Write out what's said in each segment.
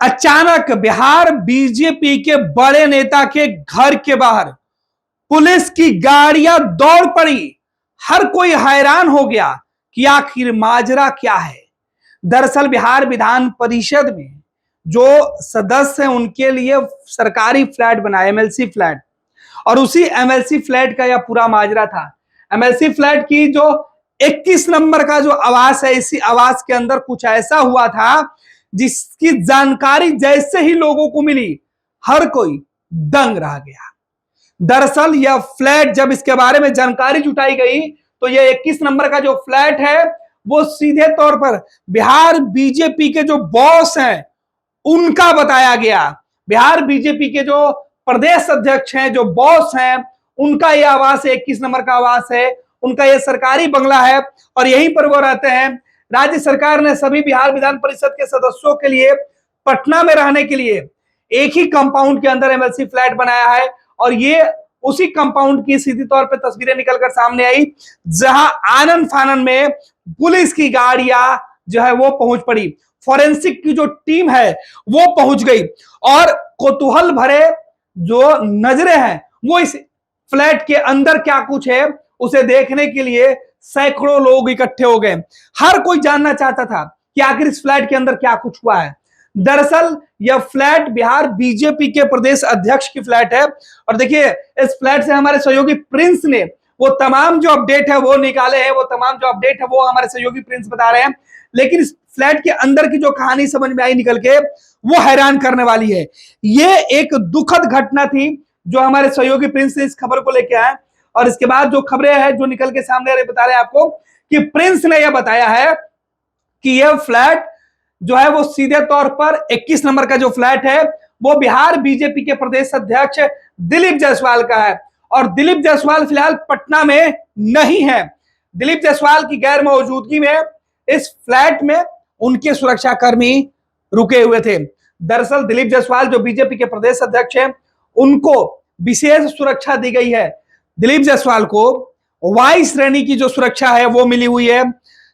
अचानक बिहार बीजेपी के बड़े नेता के घर के बाहर पुलिस की गाड़ियां दौड़ पड़ी। हर कोई हैरान हो गया कि आखिर माजरा क्या है। दरअसल बिहार विधान परिषद में जो सदस्य हैं उनके लिए सरकारी फ्लैट बना, एमएलसी फ्लैट, और उसी एमएलसी फ्लैट का यह पूरा माजरा था। एमएलसी फ्लैट की जो 21 नंबर का जो आवास है, इसी आवास के अंदर कुछ ऐसा हुआ था जिसकी जानकारी जैसे ही लोगों को मिली, हर कोई दंग रह गया। दरअसल यह फ्लैट, जब इसके बारे में जानकारी जुटाई गई तो यह 21 नंबर का जो फ्लैट है वो सीधे तौर पर बिहार बीजेपी के जो बॉस हैं उनका बताया गया। बिहार बीजेपी के जो प्रदेश अध्यक्ष हैं, जो बॉस हैं, उनका यह आवास है, 21 नंबर का आवास है, उनका यह सरकारी बंगला है और यहीं पर वो रहते हैं। राज्य सरकार ने सभी बिहार विधान परिषद के सदस्यों के लिए पटना में रहने के लिए एक ही कंपाउंड के अंदर एमएलसी फ्लैट बनाया है और ये उसी कंपाउंड की सीधी तौर पे तस्वीरें निकलकर सामने आई जहां आनन फानन में पुलिस की गाड़ियां जो है वो पहुंच पड़ी, फॉरेंसिक की जो टीम है वो पहुंच गई और कौतूहल भरे जो नजरें हैं वो इस फ्लैट के अंदर क्या कुछ है उसे देखने के लिए सैकड़ों लोग इकट्ठे हो गए। हर कोई जानना चाहता था कि आखिर इस फ्लैट के अंदर क्या कुछ हुआ है। दरअसल यह फ्लैट बिहार बीजेपी के प्रदेश अध्यक्ष की फ्लैट है और देखिए इस फ्लैट से हमारे सहयोगी प्रिंस ने वो तमाम जो अपडेट है वो निकाले हैं, वो तमाम जो अपडेट है वो हमारे सहयोगी प्रिंस बता रहे हैं। लेकिन इस फ्लैट के अंदर की जो कहानी समझ में आई निकल के वो हैरान करने वाली है। ये एक दुखद घटना थी जो हमारे सहयोगी प्रिंस ने इस खबर को लेके आए और इसके बाद जो खबरें हैं जो निकल के सामने आ रही बता रहे हैं आपको कि प्रिंस ने यह बताया है कि यह फ्लैट जो है वो सीधे तौर पर 21 नंबर का जो फ्लैट है वो बिहार बीजेपी के प्रदेश अध्यक्ष दिलीप जायसवाल का है और दिलीप जायसवाल फिलहाल पटना में नहीं है। दिलीप जायसवाल की गैर मौजूदगी में इस फ्लैट में उनके सुरक्षाकर्मी रुके हुए थे। दरअसल दिलीप जायसवाल जो बीजेपी के प्रदेश अध्यक्ष हैं उनको विशेष सुरक्षा दी गई है। दिलीप जायसवाल को वाई श्रेणी की जो सुरक्षा है वो मिली हुई है।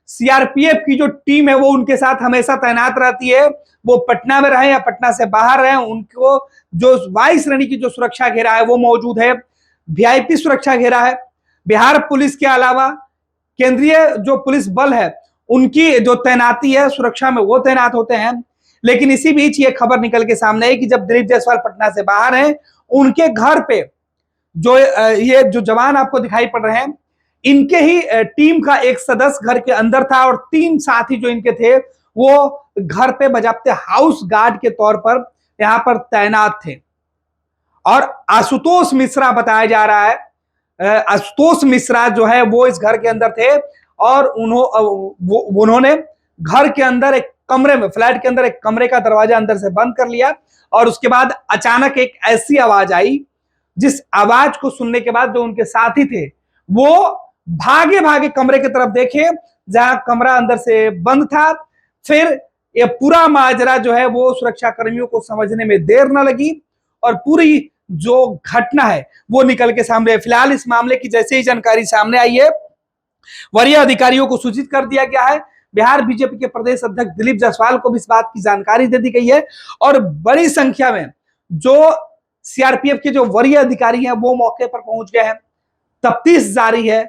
सीआरपीएफ की जो टीम है वो उनके साथ हमेशा तैनात रहती है, वो पटना में रहे या पटना से बाहर रहे, उनको जो वाई श्रेणी की जो सुरक्षा घेरा है वो मौजूद है। वीआईपी सुरक्षा घेरा है। बिहार पुलिस के अलावा केंद्रीय जो पुलिस बल है उनकी जो तैनाती है सुरक्षा में वो तैनात होते हैं। लेकिन इसी बीच ये खबर निकल के सामने है कि जब दिलीप जायसवाल पटना से बाहर हैं उनके घर पे जो ये जो जवान आपको दिखाई पड़ रहे हैं इनके ही टीम का एक सदस्य घर के अंदर था और 3 साथी जो इनके थे वो घर पे बजाते हाउस गार्ड के तौर पर यहां पर तैनात थे। और आशुतोष मिश्रा बताया जा रहा है, आशुतोष मिश्रा जो है वो इस घर के अंदर थे और उन्होंने घर के अंदर एक कमरे में, फ्लैट के अंदर एक कमरे का दरवाजा अंदर से बंद कर लिया और उसके बाद अचानक एक ऐसी आवाज आई जिस आवाज को सुनने के बाद जो उनके साथी थे वो भागे भागे कमरे की तरफ देखे जहां कमरा अंदर से बंद था। फिर ये पूरा माजरा जो है वो सुरक्षा कर्मियों को समझने में देर न लगी और पूरी जो घटना है वो निकल के सामने। फिलहाल इस मामले की जैसे ही जानकारी सामने आई है वरीय अधिकारियों को सूचित कर दिया गया है। बिहार बीजेपी के प्रदेश अध्यक्ष दिलीप जायसवाल को भी इस बात की जानकारी दे दी गई है और बड़ी संख्या में जो सीआरपीएफ के जो वरीय अधिकारी हैं वो मौके पर पहुंच गए हैं। तफ्तीश जारी है,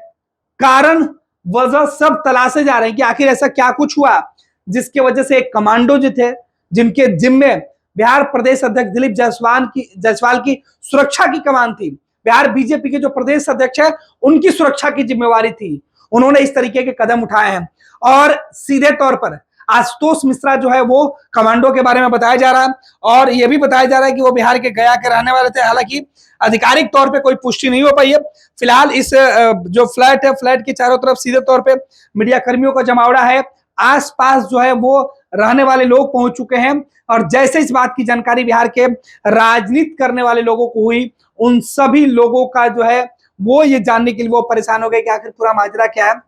कारण वजह सब तलाशे जा रहे हैं कि आखिर ऐसा क्या कुछ हुआ जिसके वजह से एक कमांडो जो थे जिनके जिम्मे बिहार प्रदेश अध्यक्ष दिलीप जायसवाल की सुरक्षा की कमान थी, बिहार बीजेपी के जो प्रदेश अध्यक्ष है उनकी सुरक्षा की जिम्मेवारी थी, उन्होंने इस तरीके के कदम उठाए हैं। और सीधे तौर पर आशुतोष मिश्रा जो है वो कमांडो के बारे में बताया जा रहा है और यह भी बताया जा रहा है कि वो बिहार के गया के रहने वाले थे। हालांकि आधिकारिक तौर पे कोई पुष्टि नहीं हो पाई है। फिलहाल इस जो फ्लैट है, फ्लैट के चारों तरफ सीधे तौर पे मीडिया कर्मियों का जमावड़ा है, आसपास जो है वो रहने वाले लोग पहुंच चुके हैं और जैसे इस बात की जानकारी बिहार के राजनीति करने वाले लोगों को हुई उन सभी लोगों का जो है वो ये जानने के लिए वो परेशान हो गए कि आखिर पूरा माजरा क्या है।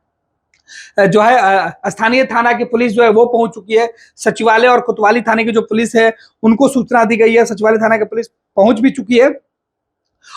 जो है स्थानीय थाना की पुलिस जो है वो पहुंच चुकी है, सचिवालय और कोतवाली थाने की जो पुलिस है उनको सूचना दी गई है, सचिवालय थाना की पुलिस पहुंच भी चुकी है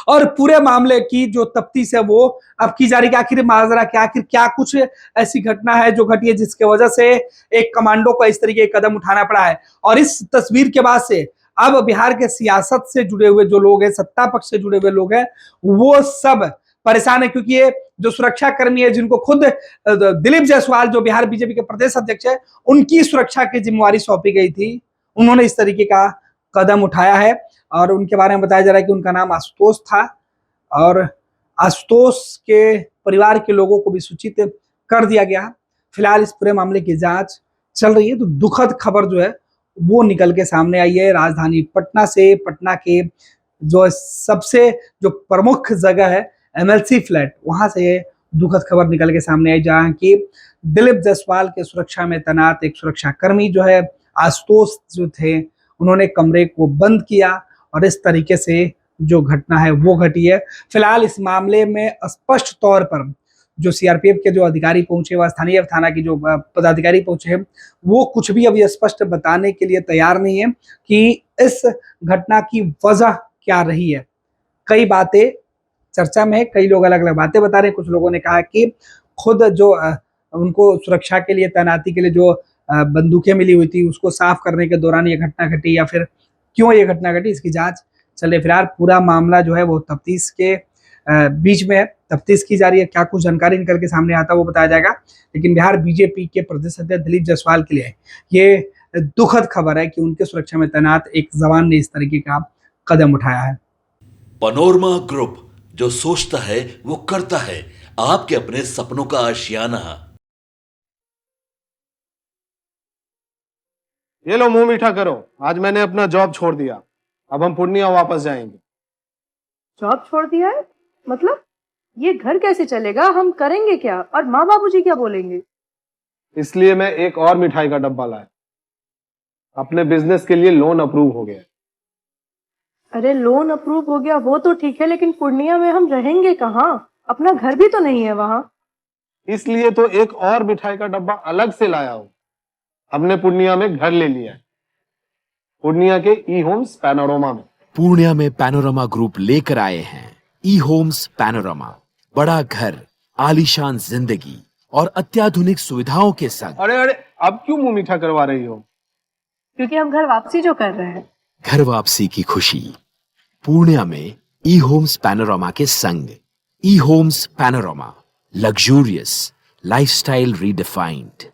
और पूरे मामले की जो तफ्तीश है वो अब की जा रही है। आखिर माजरा क्या, आखिर क्या कुछ ऐसी घटना है जो घटी है जिसकी वजह से एक कमांडो को इस तरीके का कदम उठाना पड़ा है। और इस तस्वीर के बाद से अब बिहार के सियासत से जुड़े हुए जो लोग हैं, सत्ता पक्ष से जुड़े हुए लोग हैं, वो सब परेशान है, क्योंकि ये जो सुरक्षा कर्मी है जिनको खुद दिलीप जायसवाल जो बिहार बीजेपी के प्रदेश अध्यक्ष है, उनकी सुरक्षा की जिम्मेवारी सौंपी गई थी, उन्होंने इस तरीके का कदम उठाया है। और उनके बारे में बताया जा रहा है कि उनका नाम आशुतोष था और आशुतोष के परिवार के लोगों को भी सूचित कर दिया गया। फिलहाल इस पूरे मामले की जांच चल रही है। तो दुखद खबर जो है वो निकल के सामने आई है राजधानी पटना से। पटना के जो सबसे जो प्रमुख जगह है एमएलसी फ्लैट, वहां से ये दुखद खबर निकल के सामने आई, जहां की दिलीप जायसवाल के सुरक्षा में तैनात एक सुरक्षा कर्मी जो है आशुतोष जो थे, उन्होंने कमरे को बंद किया और इस तरीके से जो घटना है वो घटी है। फिलहाल इस मामले में स्पष्ट तौर पर जो सीआरपीएफ के जो अधिकारी पहुंचे व स्थानीय थाना की जो पदाधिकारी पहुंचे हैं, वो कुछ भी अभी स्पष्ट बताने के लिए तैयार नहीं है कि इस घटना की वजह क्या रही है। कई बातें चर्चा में है, कई लोग अलग अलग बातें बता रहे हैं। कुछ लोगों ने कहा कि खुद जो उनको सुरक्षा के लिए तैनाती के लिए जो बंदूकें मिली हुई थी उसको साफ करने के दौरान ये घटना घटी, या फिर क्यों ये घटना घटी, इसकी जांच चल रही। फिलहाल पूरा मामला जो है वो तफ्तीश के बीच में है, तफ्तीश की जा रही है। क्या कुछ जानकारी निकल के सामने आता है वो बताया जाएगा। लेकिन बिहार बीजेपी के प्रदेश अध्यक्ष दिलीप जायसवाल के लिए ये दुखद खबर है कि उनके सुरक्षा में तैनात एक जवान ने इस तरीके का कदम उठाया है। पैनोरमा ग्रुप, जो सोचता है वो करता है। आपके अपने सपनों का आशियाना। ये लो, मुंह मीठा करो। आज मैंने अपना जॉब छोड़ दिया, अब हम पूर्णिया वापस जाएंगे। जॉब छोड़ दिया है? मतलब ये घर कैसे चलेगा? हम करेंगे क्या? और माँ बाबूजी क्या बोलेंगे? इसलिए मैं एक और मिठाई का डब्बा लाया। अपने बिजनेस के लिए लोन अप्रूव हो गया। अरे लोन अप्रूव हो गया वो तो ठीक है, लेकिन पूर्णिया में हम रहेंगे कहाँ? अपना घर भी तो नहीं है वहां। इसलिए तो एक और मिठाई का डब्बा अलग से लाया हूं। हमने पूर्णिया में घर ले लिया है, पूर्णिया के ई होम्स पैनोरमा में। पूर्णिया में पैनोरमा ग्रुप लेकर आए हैं ई होम्स पैनोरमा। बड़ा घर, आलीशान जिंदगी और अत्याधुनिक सुविधाओं के संग। अरे अरे, अब क्यों मुंह मीठा करवा रही हो? क्योंकि हम घर वापसी जो कर रहे हैं। घर वापसी की खुशी पूर्णिया में ई होम्स पैनोरमा के संग। ई homes panorama, luxurious lifestyle redefined.